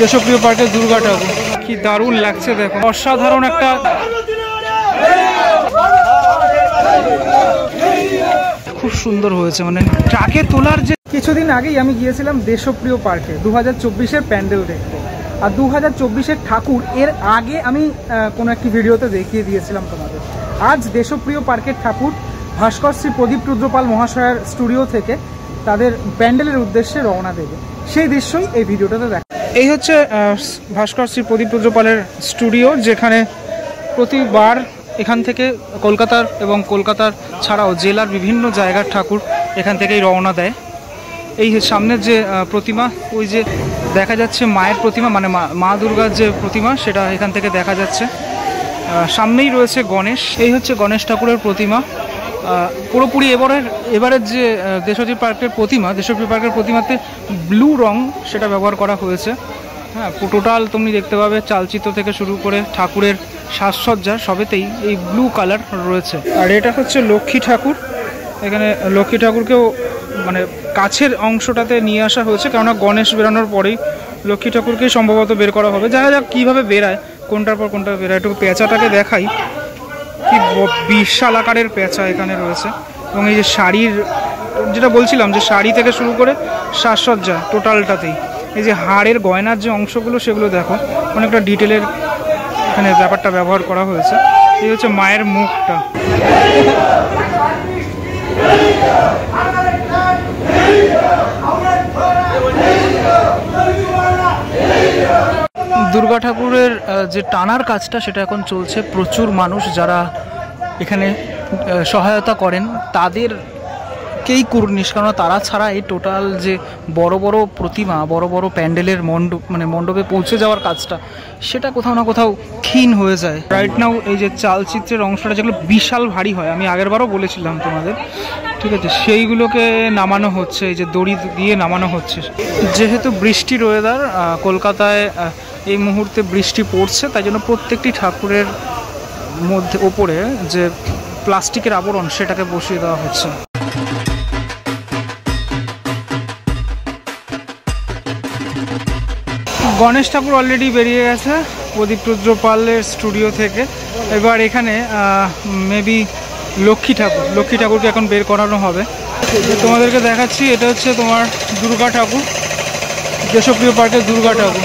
দেশপ্রিয় পার্কের দুর্গা ঠাকুর কি দারুণ লাগছে দেখো, অসাধারণ একটা খুব সুন্দর হয়েছে, মানে ট্রাকে তোলার যে। কিছুদিন আগেই আমি গিয়েছিলাম দেশপ্রিয় পার্কে 2024-এর প্যান্ডেল দেখতে, আর 2024-এর ঠাকুর এর আগে আমি কোনো একটি ভিডিওতে দেখিয়ে দিয়েছিলাম তোমাদের। আজ দেশপ্রিয় পার্কের ঠাকুর ভাস্কর শ্রী প্রদীপ রুদ্রপাল মহাশয়ের স্টুডিও থেকে তাদের প্যান্ডেলের উদ্দেশ্যে রওনা দেবে, সেই দৃশ্যই এই ভিডিওটাতে দেখা। এই হচ্ছে ভাস্কর শ্রী প্রদীপ রুদ্রপালের স্টুডিও, যেখানে প্রতিবার এখান থেকে কলকাতার এবং কলকাতার ছাড়াও জেলার বিভিন্ন জায়গার ঠাকুর এখান থেকেই রওনা দেয়। এই সামনের যে প্রতিমা, ওই যে দেখা যাচ্ছে মায়ের প্রতিমা, মানে মা দুর্গার যে প্রতিমা, সেটা এখান থেকে দেখা যাচ্ছে। সামনেই রয়েছে গণেশ, এই হচ্ছে গণেশ ঠাকুরের প্রতিমা। পুরোপুরি এবারের যে দেশপ্রিয় পার্কের প্রতিমাতে ব্লু রং সেটা ব্যবহার করা হয়েছে। হ্যাঁ, টোটাল তুমি দেখতে পাবে চালচিত্র থেকে শুরু করে ঠাকুরের সাজসজ্জা সবেতেই এই ব্লু কালার রয়েছে। আর এটা হচ্ছে লক্ষ্মী ঠাকুর, এখানে লক্ষ্মী ঠাকুরকেও মানে কাছের অংশটাতে নিয়ে আসা হয়েছে, কেননা গণেশ বেরানোর পরেই লক্ষ্মী ঠাকুরকেই সম্ভবত বের করা হবে। দেখা যাক কীভাবে বেরায়, কোনটার পর কোনটা বেরায়। একটু পেঁচাটাকে দেখাই, কি বিশাল আকারের পেঁচা এখানে রয়েছে। এবং এই যে শাড়ির, যেটা বলছিলাম যে শাড়ি থেকে শুরু করে সাজসজ্জা টোটালটাতেই, এই যে হাড়ের গয়নার যে অংশগুলো সেগুলো দেখো, অনেকটা ডিটেলের এখানে ব্যাপারটা ব্যবহার করা হয়েছে। এই হচ্ছে মায়ের মুখটা। দুর্গা ঠাকুরের যে টানার কাজটা সেটা এখন চলছে। প্রচুর মানুষ যারা এখানে সহায়তা করেন তাদেরকেই কুর্নিশ, কারণ তারা ছাড়া এই টোটাল যে বড় বড় প্রতিমা, বড় বড় প্যান্ডেলের মণ্ডপে পৌঁছে যাওয়ার কাজটা, সেটা কোথাও না কোথাও ক্ষীণ হয়ে যায়। রাইট নাও এই যে চালচিত্রের অংশটা, যেগুলো বিশাল ভারী হয়, আমি আগেরবারও বলেছিলাম তোমাদের, ঠিক আছে, সেইগুলোকে নামানো হচ্ছে, এই যে দড়ি দিয়ে নামানো হচ্ছে। যেহেতু বৃষ্টির ওয়েদার, কলকাতায় এই মুহূর্তে বৃষ্টি পড়ছে, তাই জন্য প্রত্যেকটি ঠাকুরের মধ্যে ওপরে যে প্লাস্টিকের আবরণ সেটাকে বসিয়ে দেওয়া হচ্ছে। গণেশ ঠাকুর অলরেডি বেরিয়ে গেছে প্রদীপ রুদ্রপালের স্টুডিও থেকে। এবার এখানে মেবি লক্ষ্মী ঠাকুরকে এখন বের করানো হবে। তোমাদেরকে দেখাচ্ছি, এটা হচ্ছে তোমার দুর্গা ঠাকুর, দেশপ্রিয় পার্কের দুর্গা ঠাকুর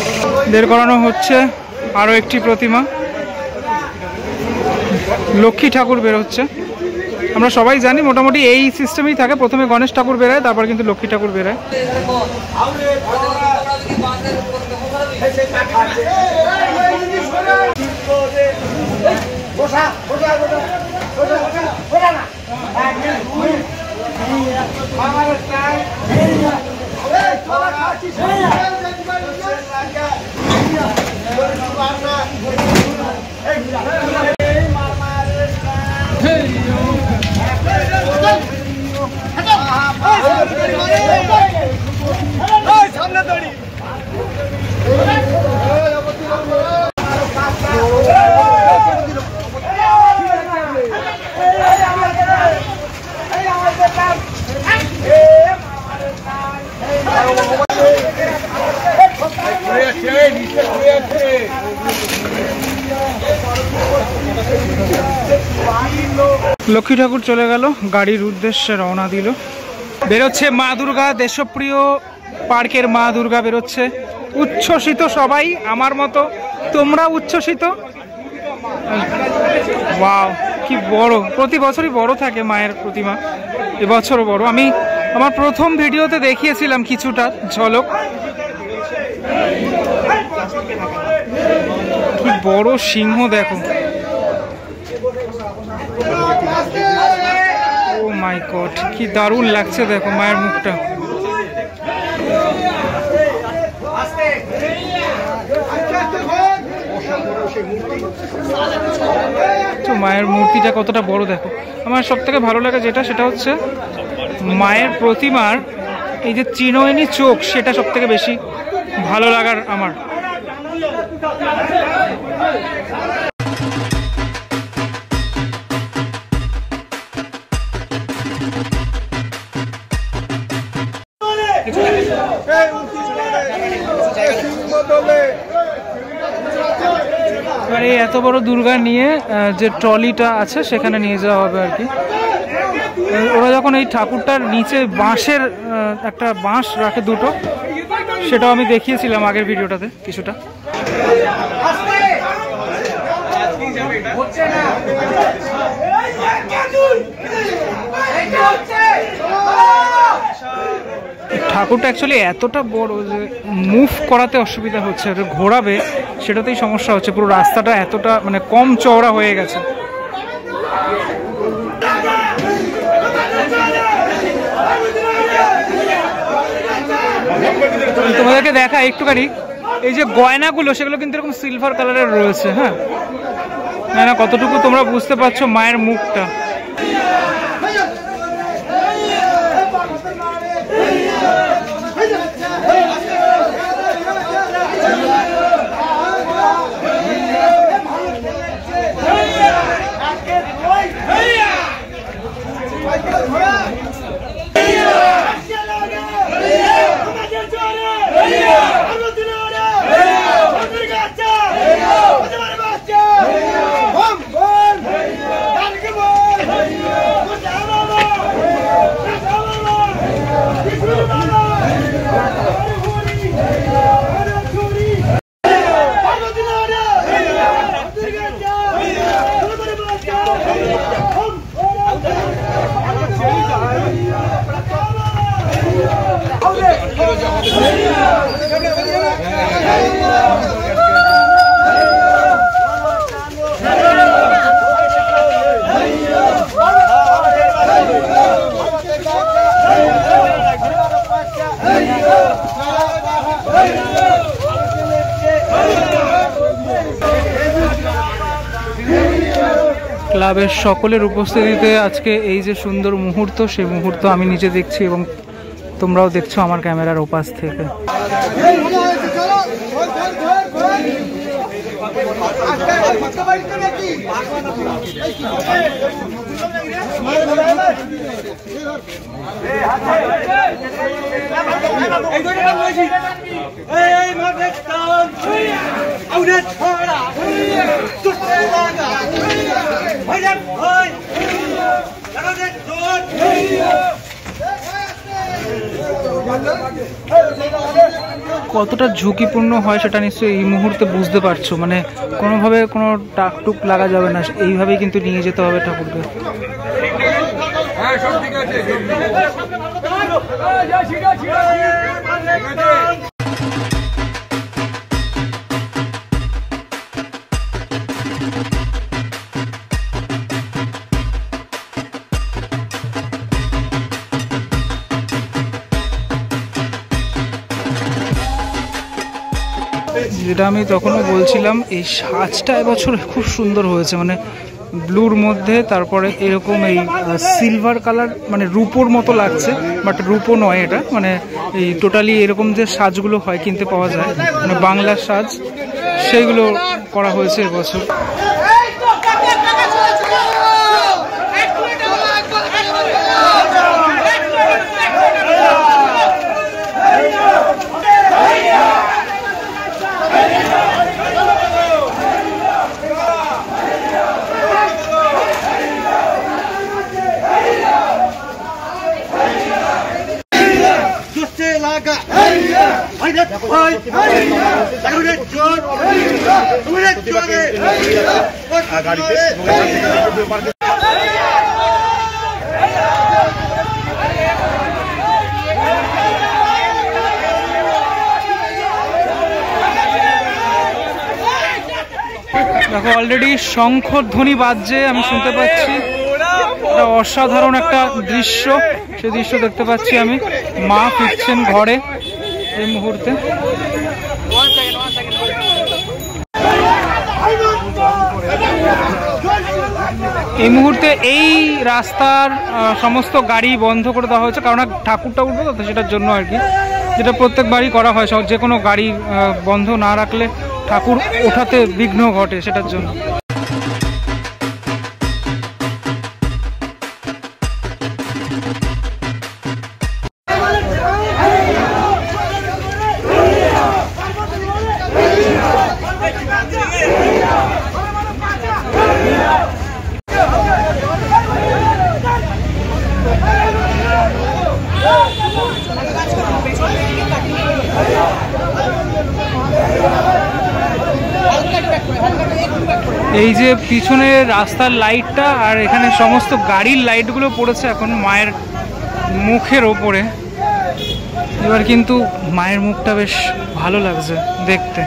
বের করানো হচ্ছে। আরও একটি প্রতিমা লক্ষ্মী ঠাকুর বের হচ্ছে। আমরা সবাই জানি মোটামুটি এই সিস্টেমেই থাকে, প্রথমে গণেশ ঠাকুর বেরোয়, তারপর কিন্তু লক্ষ্মী ঠাকুর বেরোয়। লক্ষ্মী ঠাকুর চলে গেল, গাড়ির উদ্দেশ্যে রওনা দিল। বেরোচ্ছে মা দুর্গা, দেশপ্রিয় পার্কের মা দুর্গা বেরোচ্ছে। উচ্ছ্বসিত সবাই, আমার মতো তোমরা উচ্ছ্বসিত। ওয়াও, কি বড়! প্রতি বছরই বড় থাকে মায়ের প্রতিমা, এবছরও বড়। আমি আমার প্রথম ভিডিওতে দেখিয়েছিলাম কিছুটা ঝলক। কি বড় সিংহ দেখো, ও মাই গড, কি দারুণ লাগছে দেখো মায়ের মুখটা। তো মায়ের মূর্তিটা কতটা বড় দেখো। আমার সব থেকে ভালো লাগে যেটা, সেটা হচ্ছে মায়ের প্রতিমার এই যে চিনয়নি চোখ, সেটা সব থেকে বেশি ভালো লাগার আমার। বদলে এবারে এত বড় দুর্গা নিয়ে যে ট্রলিটা আছে সেখানে নিয়ে যাওয়া হবে আর কি। ওরা যখন এই ঠাকুরটার নিচে বাঁশের একটা বাঁশ রাখে দুটো, সেটাও আমি দেখিয়েছিলাম আগের ভিডিওটাতে কিছুটা। ঠাকুরটা অ্যাকচুয়ালি এতটা বড় যে মুভ করাতে অসুবিধা হচ্ছে, ঘোরাবে সেটাতেই সমস্যা হচ্ছে। পুরো রাস্তাটা এতটা মানে কম চওড়া হয়ে গেছে। তোমাদেরকে দেখা একটুখানি, এই যে গয়নাগুলো সেগুলো কিন্তু এরকম সিলভার কালারের রয়েছে। হ্যাঁ, না কতটুকু তোমরা বুঝতে পারছো মায়ের মুখটা। ক্লাবের সকলের উপস্থিতিতে আজকে এই যে সুন্দর মুহূর্ত, সেই মুহূর্ত আমি নিজে দেখছি এবং তোমরাও দেখছো আমার ক্যামেরার ওপাশ থেকে। কতটা ঝুঁকিপূর্ণ হয় সেটা নিশ্চয়ই এই মুহূর্তে বুঝতে পারছো। মানে কোনোভাবে কোনো টাকটুক লাগা যাবে না, এইভাবেই কিন্তু নিয়ে যেতে হবে ঠাকুরকে। যেটা আমি তখনও বলছিলাম, এই সাজটা এবছর খুব সুন্দর হয়েছে। মানে ব্লুর মধ্যে তারপরে এরকম এই সিলভার কালার, মানে রূপোর মতো লাগছে, বাট রূপো নয় এটা। মানে এই টোটালি এরকম যে সাজগুলো হয় কিনতে পাওয়া যায়, মানে বাংলার সাজ, সেইগুলো করা হয়েছে এবছর। দেখো অলরেডি শঙ্খধ্বনি বাজছে, আমি শুনতে পাচ্ছি। অসাধারণ একটা দৃশ্য, সেই দৃশ্য দেখতে পাচ্ছি আমি। মা ফিরছেন ঘরে এই মুহূর্তে। এই মুহূর্তে এই রাস্তার সমস্ত গাড়ি বন্ধ করে দেওয়া হয়েছে, কারণ ঠাকুরটা উঠবে তো সেটার জন্য আর কি। যেটা প্রত্যেকবারই করা হয়, যে কোনো গাড়ি বন্ধ না রাখলে ঠাকুর ওঠাতে বিঘ্ন ঘটে, সেটার জন্য। এই যে পিছনে রাস্তার লাইটটা আর এখানে সমস্ত গাড়ির লাইটগুলো পড়েছে এখন মায়ের মুখের ওপরে। এবার কিন্তু মায়ের মুখটা বেশ ভালো লাগছে দেখতে।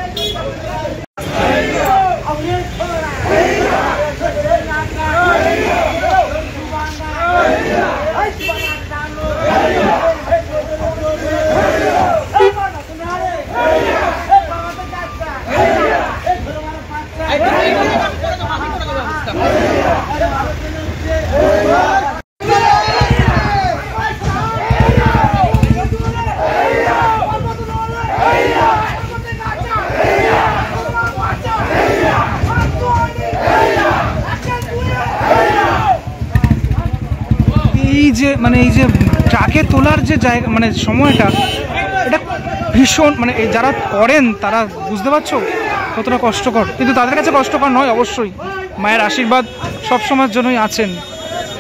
এই যে ট্রাকে তোলার যে জায়গা মানে সময়টা, এটা ভীষণ মানে যারা করেন তারা বুঝতে পারছো কতটা কষ্টকর, কিন্তু তাদের কাছে কষ্টকর নয় অবশ্যই। মায়ের আশীর্বাদ সবসময়ের জন্যই আছেন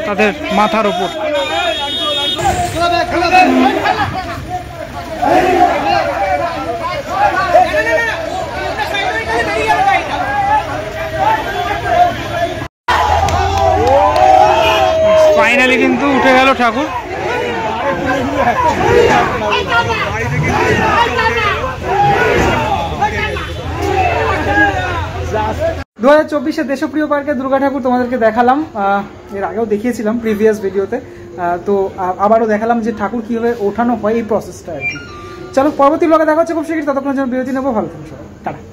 তাদের মাথার ওপর। ফাইনালি কিন্তু উঠে গেল ঠাকুর। 2024 দেশপ্রিয় পার্কে দুর্গা ঠাকুর তোমাদেরকে দেখালাম, এর আগেও দেখিয়েছিলাম প্রিভিয়াস ভিডিওতে, তো আবারও দেখালাম যে ঠাকুর কীভাবে ওঠানো হয় এই প্রসেসটা আর কি। চলো পরবর্তী ব্লগে দেখা হচ্ছে খুব শীঘ্রই, ততক্ষণের জন্য বিরতি নেবো। ভালো থাকুন সবাই, টাটা।